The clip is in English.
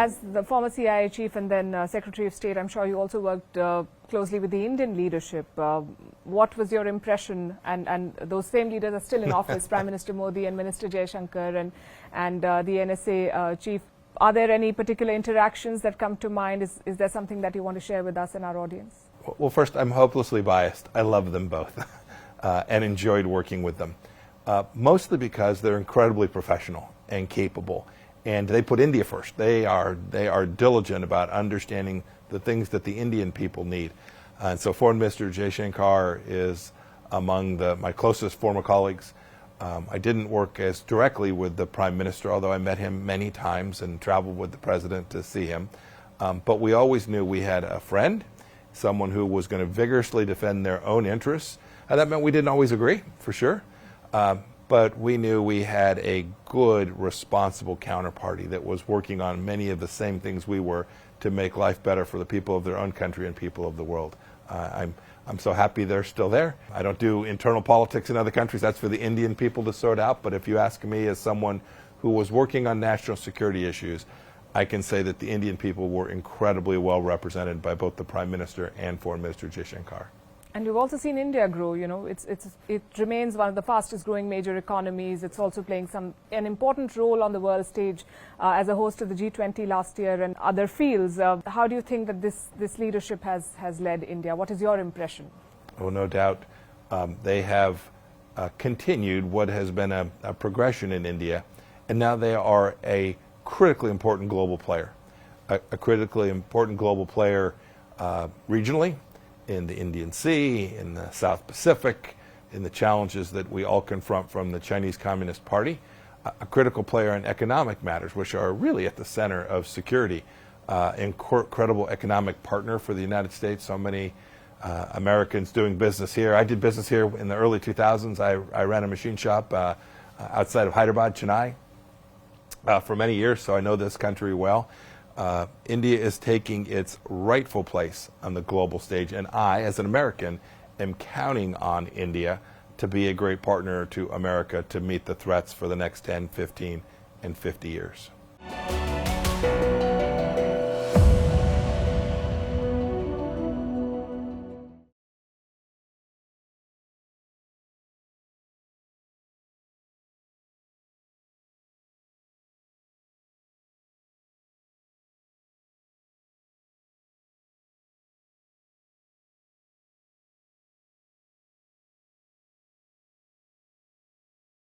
as the former CIA chief and then Secretary of State, I'm sure you also worked closely with the Indian leadership. What was your impression? And those same leaders are still in office, Prime Minister Modi and Minister Jaishankar and the NSA chief. Are there any particular interactions that come to mind? Is there something that you want to share with us and our audience? Well, first, I'm hopelessly biased. I love them both and enjoyed working with them, mostly because they're incredibly professional and capable. And they put India first. They are diligent about understanding the things that the Indian people need. And so Foreign Minister Jaishankar is among my closest former colleagues. I didn't work as directly with the Prime Minister, although I met him many times and traveled with the President to see him. But we always knew we had a friend, someone who was going to vigorously defend their own interests. And that meant we didn't always agree, for sure. But we knew we had a good, responsible counterparty that was working on many of the same things we were to make life better for the people of their own country and people of the world. I'm so happy they're still there. I don't do internal politics in other countries. That's for the Indian people to sort out. But if you ask me as someone who was working on national security issues, I can say that the Indian people were incredibly well represented by both the Prime Minister and Foreign Minister Jaishankar. And you've also seen India grow. You know, it remains one of the fastest growing major economies. It's also playing an important role on the world stage as a host of the G20 last year and other fields. How do you think that this leadership has led India? What is your impression? Oh, no doubt. They have continued what has been a progression in India, and now they are a critically important global player, a critically important global player regionally, in the Indian Sea, in the South Pacific, in the challenges that we all confront from the Chinese Communist Party, a critical player in economic matters, which are really at the center of security, incredible economic partner for the United States. So many Americans doing business here. I did business here in the early 2000s. I ran a machine shop outside of Hyderabad, Chennai, for many years, so I know this country well. India is taking its rightful place on the global stage, and I, as an American, am counting on India to be a great partner to America to meet the threats for the next 10, 15, and 50 years.